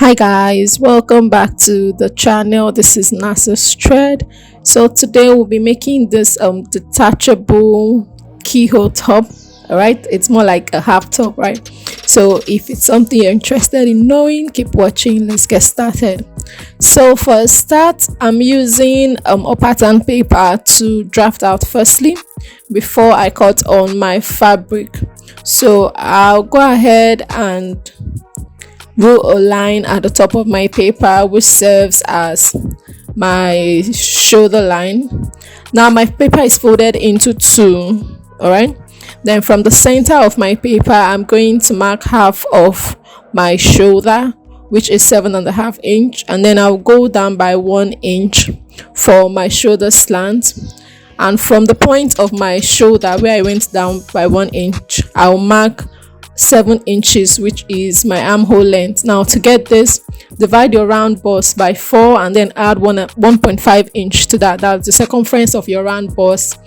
Hi guys, welcome back to the channel. This is NASA's Thread. So today we'll be making this detachable keyhole top. All right, it's more like a half top, right? So if it's something you're interested in knowing, keep watching. Let's get started. So for a start, I'm using a pattern paper to draft out firstly before I cut on my fabric. So I'll go ahead and draw a line at the top of my paper which serves as my shoulder line. Now my paper is folded into two. All right, then from the center of my paper I'm going to mark half of my shoulder, which is 7.5 inch, and then I'll go down by 1 inch for my shoulder slant. And from the point of my shoulder where I went down by 1 inch, I'll mark 7 inches, which is my armhole length. Now to get this, divide your round bust by 4 and then add 1.5 inch to that. That's the circumference of your round bust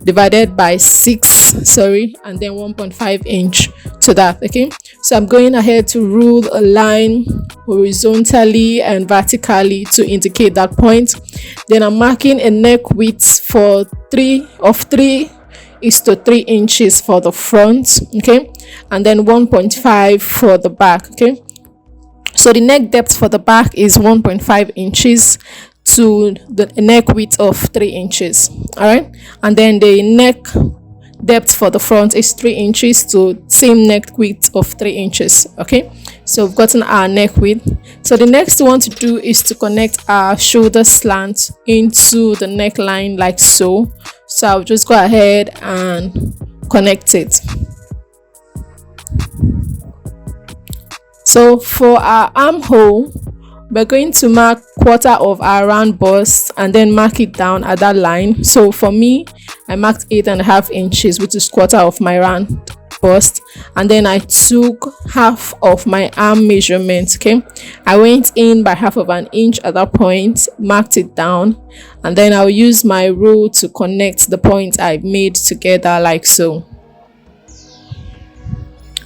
divided by 6, and then 1.5 inch to that. Okay, so I'm going ahead to rule a line horizontally and vertically to indicate that point. Then I'm marking a neck width for 3:3 for the front, okay, and then 1.5 for the back. Okay, so the neck depth for the back is 1.5 inches to the neck width of 3 inches. All right, and then the neck depth for the front is 3 inches to same neck width of 3 inches. Okay, so we've gotten our neck width. So the next we want to do is to connect our shoulder slant into the neckline like so. So I'll just go ahead and connect it. So for our armhole, we're going to mark quarter of our round bust and then mark it down at that line. So for me, I marked 8.5 inches, which is quarter of my round bust, and then I took half of my arm measurement. Okay, I went in by 1/2 inch at that point, marked it down, and then I'll use my rule to connect the point I made together like so.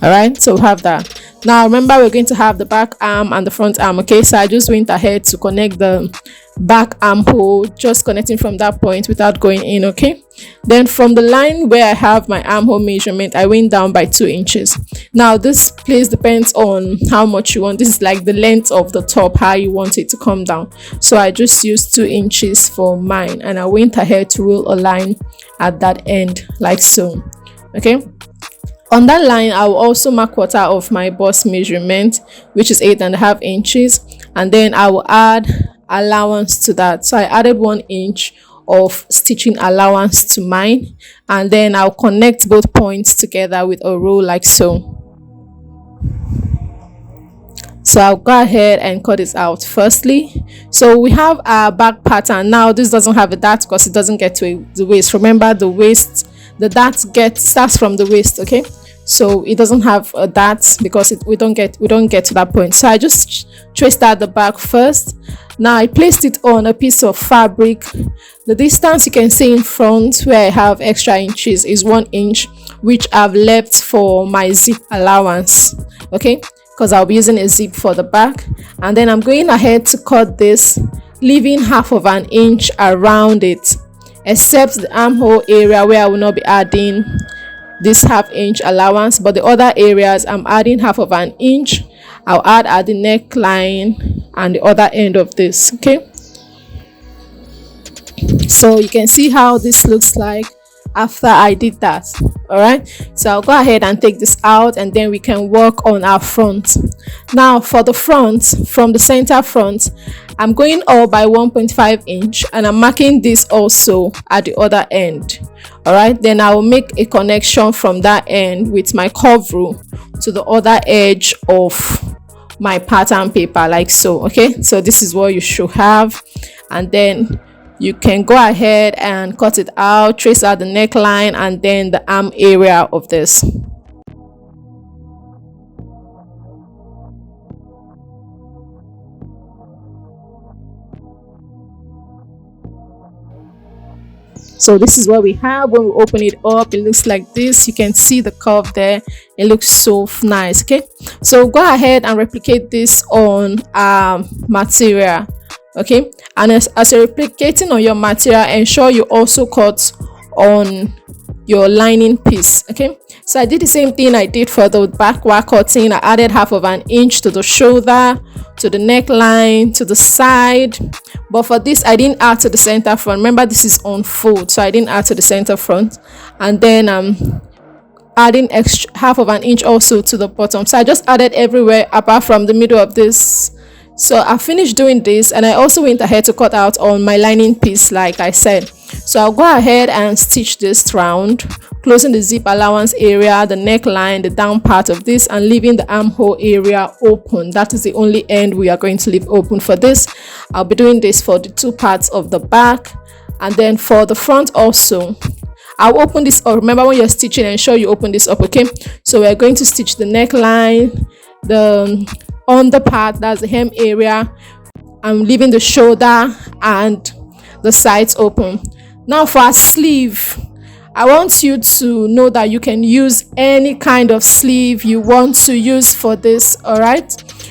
All right, so we have that. Now remember, we're going to have the back arm and the front arm. Okay, so I just went ahead to connect the back armhole, just connecting from that point without going in. Okay, then from the line where I have my armhole measurement, I went down by 2 inches. Now this place depends on how much you want. This is like the length of the top, how you want it to come down. So I just used 2 inches for mine, and I went ahead to rule a line at that end like so. Okay, on that line I will also mark quarter of my bust measurement, which is 8.5 inches, and then I will add allowance to that. So I added 1 inch of stitching allowance to mine, and then I'll connect both points together with a row like so. So I'll go ahead and cut it out firstly. So we have our back pattern. Now this doesn't have a dart because it doesn't get to the waist. Remember, the waist, the dart starts from the waist. Okay, so it doesn't have a dart because we don't get to that point. So I just traced out the back first. Now I placed it on a piece of fabric. The distance you can see in front where I have extra inches is 1 inch, which I've left for my zip allowance. Okay, because I'll be using a zip for the back. And then I'm going ahead to cut this, leaving 1/2 inch around it, except the armhole area where I will not be adding this 1/2 inch allowance, but the other areas I'm adding 1/2 inch. I'll add at the neckline and the other end of this. Okay, so you can see how this looks like after I did that. All right, so I'll go ahead and take this out, and then we can work on our front. Now for the front, from the center front, I'm going all by 1.5 inch, and I'm marking this also at the other end. All right, then I will make a connection from that end with my curve rule to the other edge of my pattern paper like so. Okay, so this is what you should have, and then you can go ahead and cut it out, trace out the neckline and then the arm area of this. So this is what we have. When we open it up, it looks like this. You can see the curve there. It looks so nice. Okay, so go ahead and replicate this on material. Okay, and as you're replicating on your material, ensure you also cut on your lining piece. Okay, so I did the same thing I did for the back wire cutting. I added half of an inch to the shoulder, to the neckline, to the side, but for this I didn't add to the center front. Remember, this is on fold, so I didn't add to the center front. And then adding extra half of an inch also to the bottom, so I just added everywhere apart from the middle of this. So I finished doing this, and I also went ahead to cut out on my lining piece like I said. So I'll go ahead and stitch this round, closing the zip allowance area, the neckline, the down part of this, and leaving the armhole area open. That is the only end we are going to leave open for this. I'll be doing this for the two parts of the back, and then for the front also. I'll open this up. Remember, when you're stitching, ensure you open this up. Okay, so we're going to stitch the neckline, the under part, that's the hem area. I'm leaving the shoulder and the sides open. Now for our sleeve, I want you to know that you can use any kind of sleeve you want to use for this. All right,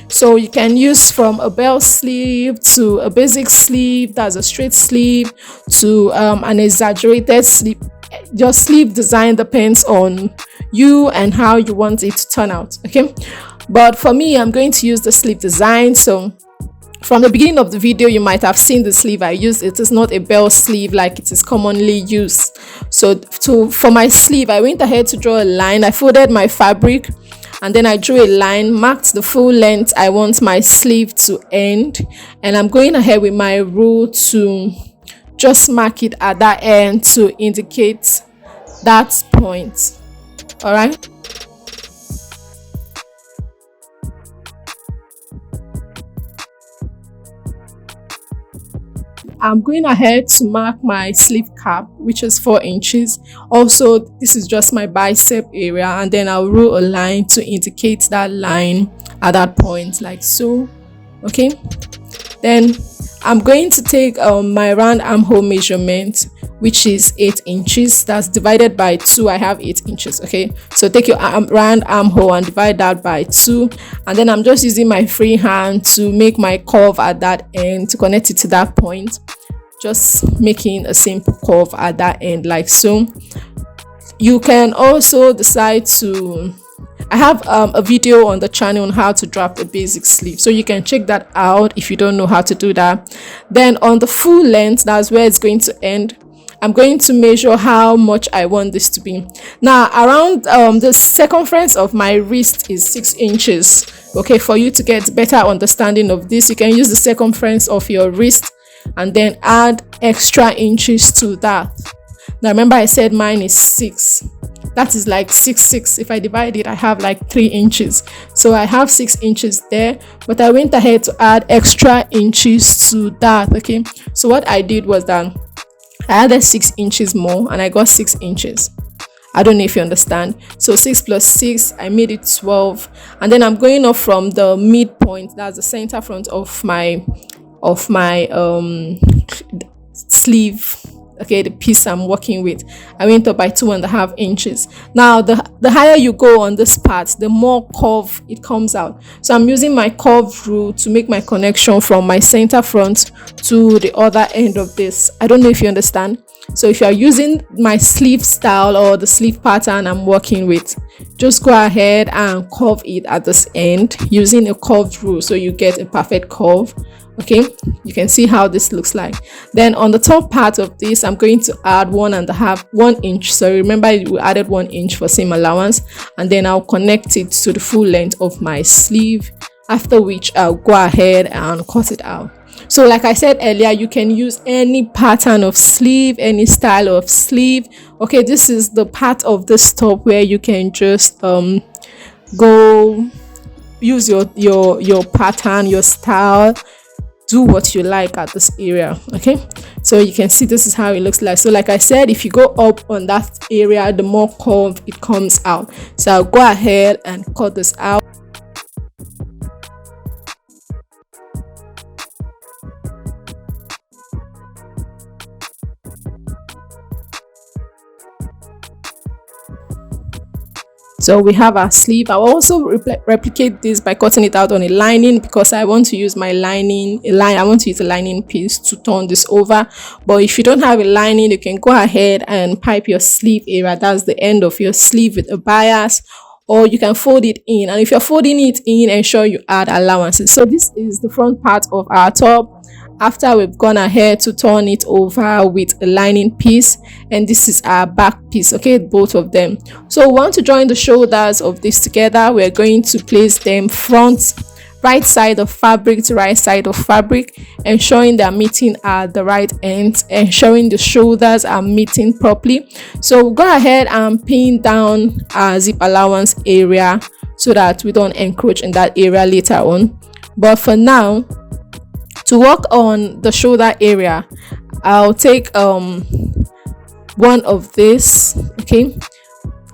so you can use from a bell sleeve to a basic sleeve, that's a straight sleeve, to an exaggerated sleeve. Your sleeve design depends on you and how you want it to turn out. Okay, but for me, I'm going to use the sleeve design. So from the beginning of the video, you might have seen the sleeve I used. It is not a bell sleeve like it is commonly used. So for my sleeve, I went ahead to draw a line. I folded my fabric, and then I drew a line, marked the full length I want my sleeve to end, and I'm going ahead with my rule to just mark it at that end to indicate that point. All right, I'm going ahead to mark my sleeve cap, which is 4 inches. Also, this is just my bicep area, and then I'll rule a line to indicate that line at that point, like so. Okay, then I'm going to take my round armhole measurement, which is 8 inches. That's divided by 2. I have 8 inches. Okay, so take your round armhole and divide that by 2, and then I'm just using my free hand to make my curve at that end to connect it to that point, just making a simple curve at that end like so. You can also decide to, I have a video on the channel on how to draft a basic sleeve, so you can check that out if you don't know how to do that. Then on the full length, that's where it's going to end. I'm going to measure how much I want this to be. Now around the circumference of my wrist is 6 inches. Okay, for you to get better understanding of this, you can use the circumference of your wrist and then add extra inches to that. Now remember, I said mine is 6. That is like 6. If I divide it, I have like 3 inches. So I have 6 inches there, but I went ahead to add extra inches to that. Okay, so what I did was that I added 6 inches more, and I got 6 inches. I don't know if you understand. So 6 plus 6, I made it 12. And then I'm going up from the midpoint, that's the center front of my sleeve. Okay, the piece I'm working with, I went up by 2.5 inches. Now the higher you go on this part, the more curve it comes out. So I'm using my curve rule to make my connection from my center front to the other end of this. I don't know if you understand. So if you are using my sleeve style or the sleeve pattern I'm working with, just go ahead and curve it at this end using a curved rule, so you get a perfect curve. Okay, you can see how this looks like. Then on the top part of this, I'm going to add 1 inch. So remember, we added 1 inch for seam allowance, and then I'll connect it to the full length of my sleeve, after which I'll go ahead and cut it out. So like I said earlier, you can use any pattern of sleeve, any style of sleeve. Okay, this is the part of this top where you can just go use your pattern, your style, do what you like at this area. Okay, so you can see this is how it looks like. So like I said, if you go up on that area, the more curve it comes out. So I'll go ahead and cut this out. So we have our sleeve. I'll also replicate this by cutting it out on a lining, because I want to use my lining, I want to use a lining piece to turn this over. But if you don't have a lining, you can go ahead and pipe your sleeve area. That's the end of your sleeve with a bias, or you can fold it in. And if you're folding it in, ensure you add allowances. So this is the front part of our top after we've gone ahead to turn it over with a lining piece, and this is our back piece, okay, both of them. So we want to join the shoulders of this together. We're going to place them front, right side of fabric to right side of fabric, ensuring they're meeting at the right ends, ensuring the shoulders are meeting properly. So we'll go ahead and pin down our zip allowance area so that we don't encroach in that area later on. But for now, to work on the shoulder area, I'll take one of this, okay.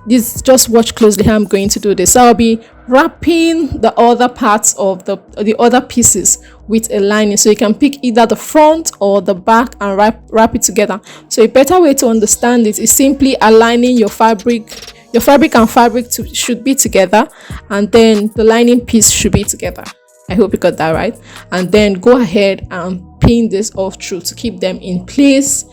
This, just watch closely how I'm going to do this. So I'll be wrapping the other parts of the other pieces with a lining, so you can pick either the front or the back and wrap it together. So a better way to understand it is simply aligning your fabric and fabric should be together, and then the lining piece should be together. I hope you got that right. And then go ahead and pin this off through to keep them in place.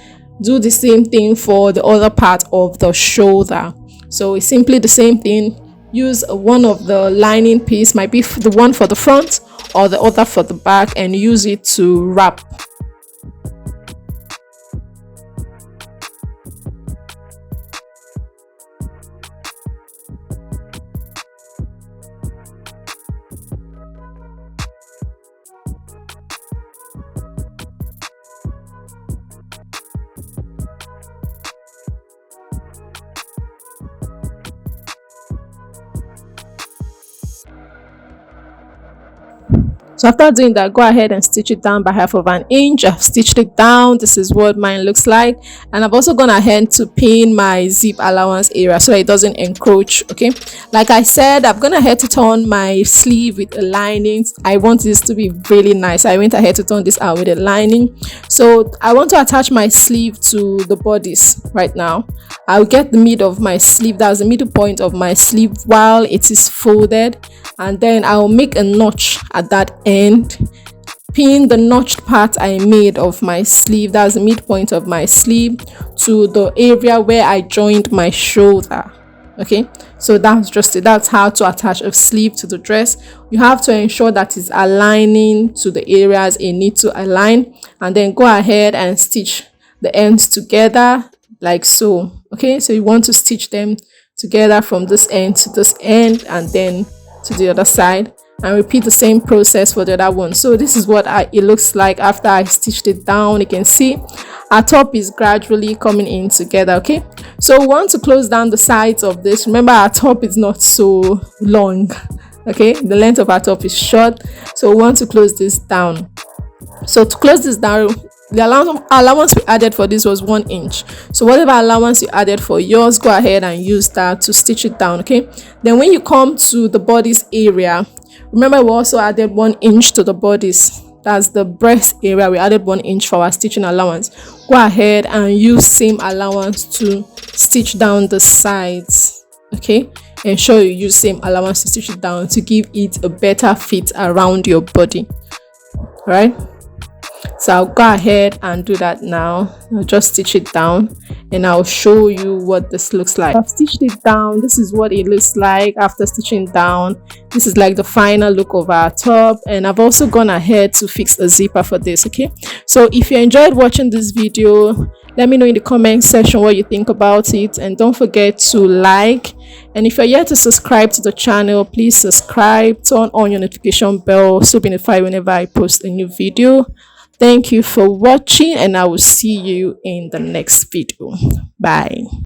Do the same thing for the other part of the shoulder. So it's simply the same thing. Use one of the lining piece, might be the one for the front or the other for the back, and use it to wrap. So after doing that, go ahead and stitch it down by 1/2 inch. I've stitched it down. This is what mine looks like. And I've also gone ahead to pin my zip allowance area so that it doesn't encroach, okay. Like I said, I've gone ahead to turn my sleeve with a lining. I want this to be really nice. I went ahead to turn this out with a lining. So I want to attach my sleeve to the bodice right now. I'll get the mid of my sleeve, that's the middle point of my sleeve, while it is folded, and then I'll make a notch at that end, pin the notched part I made of my sleeve, that's the midpoint of my sleeve, to the area where I joined my shoulder, okay. So that's just it. That's how to attach a sleeve to the dress. You have to ensure that it's aligning to the areas it needs to align, and then go ahead and stitch the ends together like so, okay. So you want to stitch them together from this end to this end, and then to the other side, and repeat the same process for the other one. So this is what it looks like after I stitched it down. You can see our top is gradually coming in together, okay. So we want to close down the sides of this. Remember, our top is not so long, okay. The length of our top is short, so we want to close this down. So to close this down, the allowance we added for this was 1 inch. So whatever allowance you added for yours, go ahead and use that to stitch it down, okay. Then when you come to the bodice area, remember we also added 1 inch to the bodice. That's the breast area. We added 1 inch for our stitching allowance. Go ahead and use same allowance to stitch down the sides, okay. Ensure you use same allowance to stitch it down to give it a better fit around your body. All right, so I'll go ahead and do that now. I'll just stitch it down and I'll show you what this looks like. I've stitched it down. This is what it looks like after stitching down. This is like the final look of our top, and I've also gone ahead to fix a zipper for this, okay. So if you enjoyed watching this video, let me know in the comment section what you think about it, and don't forget to like. And if you're yet to subscribe to the channel, please subscribe, turn on your notification bell so be notified whenever I post a new video. Thank you for watching, and I will see you in the next video. Bye.